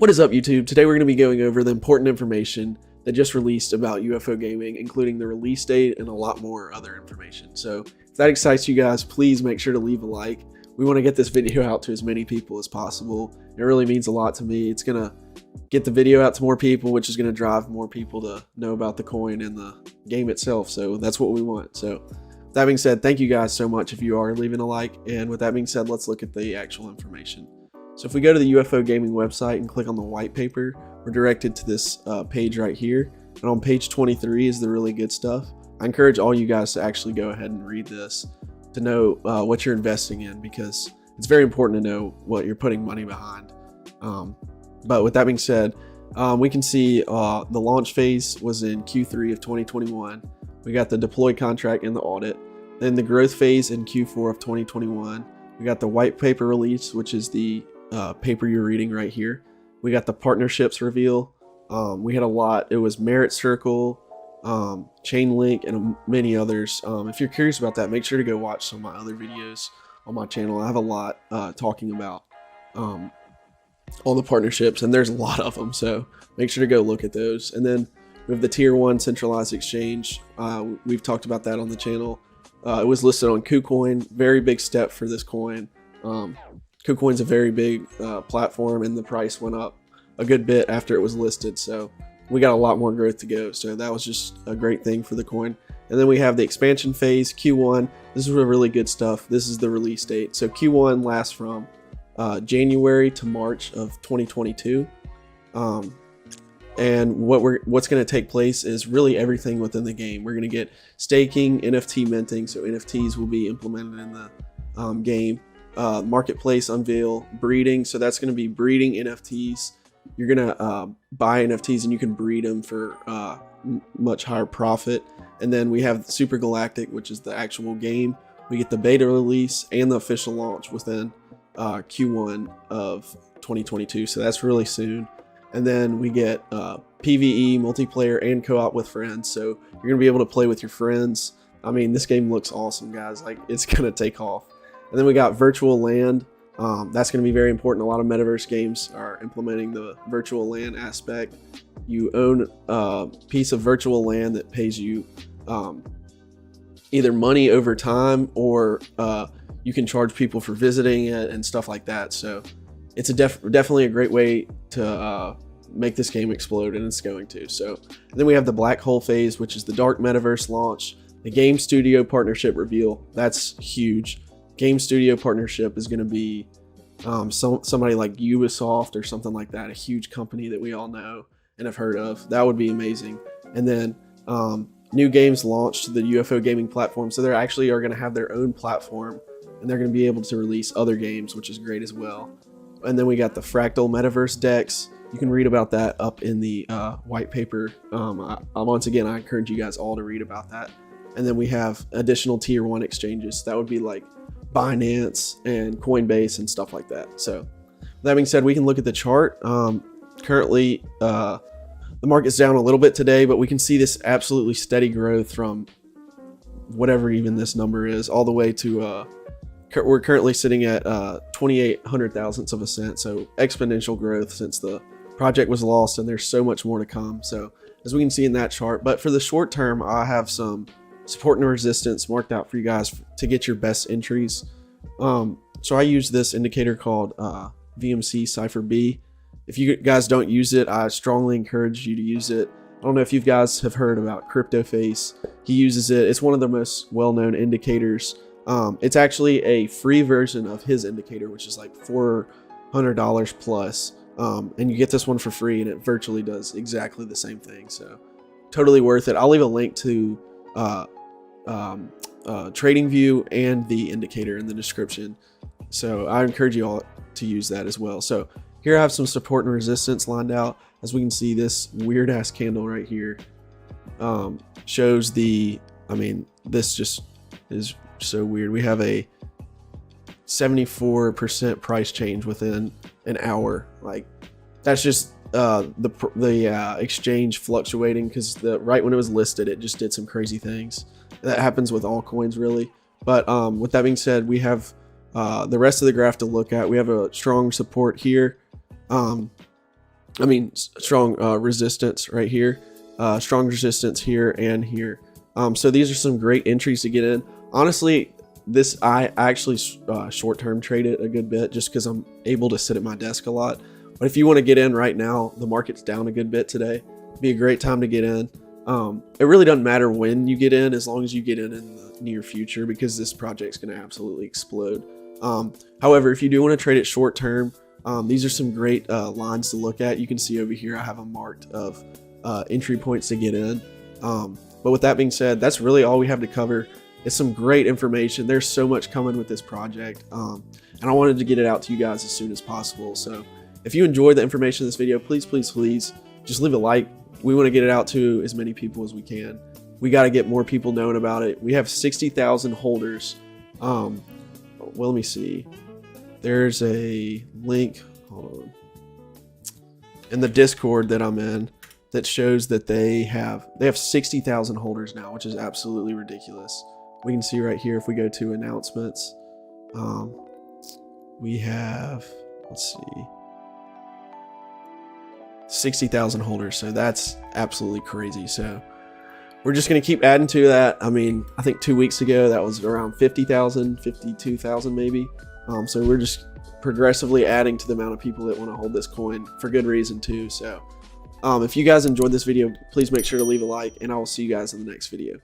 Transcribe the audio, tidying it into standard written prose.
What is up, YouTube? Today we're going to be going over the important information that just released about UFO Gaming, including the release date and a lot more other information. So if that excites you guys, please make sure to leave a like. We want to get this video out to as many people as possible. It really means a lot to me. It's going to get the video out to more people, which is going to drive more people to know about the coin and the game itself. So that's what we want. So with that being said, thank you guys so much if you are leaving a like. And with that being said, let's look at the actual information. So if we go to the UFO Gaming website and click on the white paper, we're directed to this page right here. And on page 23 is the really good stuff. I encourage all you guys to actually go ahead and read this to know what you're investing in, because it's very important to know what you're putting money behind. But with that being said, we can see the launch phase was in Q3 of 2021. We got the deploy contract and the audit. Then the growth phase in Q4 of 2021. We got the white paper release, which is the paper you're reading right here. We got the partnerships reveal. We had a lot. It was Merit Circle, Chainlink, and many others. If you're curious about that, make sure to go watch some of my other videos on my channel. I have a lot talking about all the partnerships, and there's a lot of them, so make sure to go look at those. And then we have the tier 1 centralized exchange. We've talked about that on the channel. It was listed on KuCoin. Very big step for this coin. KuCoin's a very big platform, and the price went up a good bit after it was listed, so we got a lot more growth to go. So that was just a great thing for the coin. And then we have the expansion phase, Q1. This is really good stuff. This is the release date. So Q1 lasts from January to March of 2022. And what's going to take place is really everything within the game. We're going to get staking, NFT minting, so NFTs will be implemented in the game. Marketplace unveil, breeding, so that's going to be breeding NFTs. You're going to buy NFTs and you can breed them for much higher profit. And then we have Super Galactic, which is the actual game. We get the beta release and the official launch within Q1 of 2022, so that's really soon. And then we get PvE, multiplayer, and co-op with friends, so you're going to be able to play with your friends. I mean, this game looks awesome, guys. Like, it's going to take off. And then we got virtual land. That's going to be very important. A lot of metaverse games are implementing the virtual land aspect. You own a piece of virtual land that pays you either money over time, or you can charge people for visiting it and stuff like that. So it's definitely a great way to make this game explode, and it's going to. So and then we have the black hole phase, which is the dark metaverse launch, the game studio partnership reveal. That's huge. Game studio partnership is going to be somebody like Ubisoft or something like that, a huge company that we all know and have heard of. That would be amazing. And then new games launched to the UFO Gaming platform, so they actually are going to have their own platform, and they're going to be able to release other games, which is great as well. And then we got the fractal metaverse decks. You can read about that up in the white paper. Once again, I encourage you guys all to read about that. And then we have additional tier 1 exchanges. That would be like Binance and Coinbase and stuff like that. So that being said, we can look at the chart. Currently, the market's down a little bit today, but we can see this absolutely steady growth from whatever even this number is all the way to we're currently sitting at 2,800 thousandths of a cent. So exponential growth since the project was lost, and there's so much more to come. So as we can see in that chart, but for the short term, I have some support and resistance marked out for you guys to get your best entries. So I use this indicator called VMC Cipher B. If you guys don't use it, I strongly encourage you to use it. I don't know if you guys have heard about CryptoFace. He uses it. It's one of the most well-known indicators. It's actually a free version of his indicator, which is like $400 plus. And you get this one for free, and it virtually does exactly the same thing. So totally worth it. I'll leave a link to TradingView and the indicator in the description, so I encourage you all to use that as well. So here I have some support and resistance lined out. As we can see, this weird ass candle right here shows the, I mean, this just is so weird. We have a 74% price change within an hour. Like, that's just the exchange fluctuating, because right when it was listed, it just did some crazy things. That happens with all coins, really. But with that being said, we have the rest of the graph to look at. We have a strong support here. strong resistance right here, strong resistance here and here. So these are some great entries to get in. Honestly, this I actually short-term trade it a good bit just because I'm able to sit at my desk a lot. But if you want to get in right now, the market's down a good bit today. It'd be a great time to get in. It really doesn't matter when you get in, as long as you get in the near future, because this project's going to absolutely explode. However, if you do want to trade it short term, these are some great lines to look at. You can see over here I have them marked of entry points to get in. But with that being said, that's really all we have to cover. It's some great information. There's so much coming with this project, and I wanted to get it out to you guys as soon as possible. So if you enjoyed the information in this video, please just leave a like. We want to get it out to as many people as we can. We got to get more people knowing about it. We have 60,000 holders. Well, let me see. There's a link, hold on, in the Discord that I'm in that shows that they have 60,000 holders now, which is absolutely ridiculous. We can see right here if we go to announcements, we have, let's see, 60,000 holders. So that's absolutely crazy. So we're just going to keep adding to that. I mean, I think 2 weeks ago that was around 50,000, 52,000 maybe. So we're just progressively adding to the amount of people that want to hold this coin for good reason too. So if you guys enjoyed this video, please make sure to leave a like, and I will see you guys in the next video.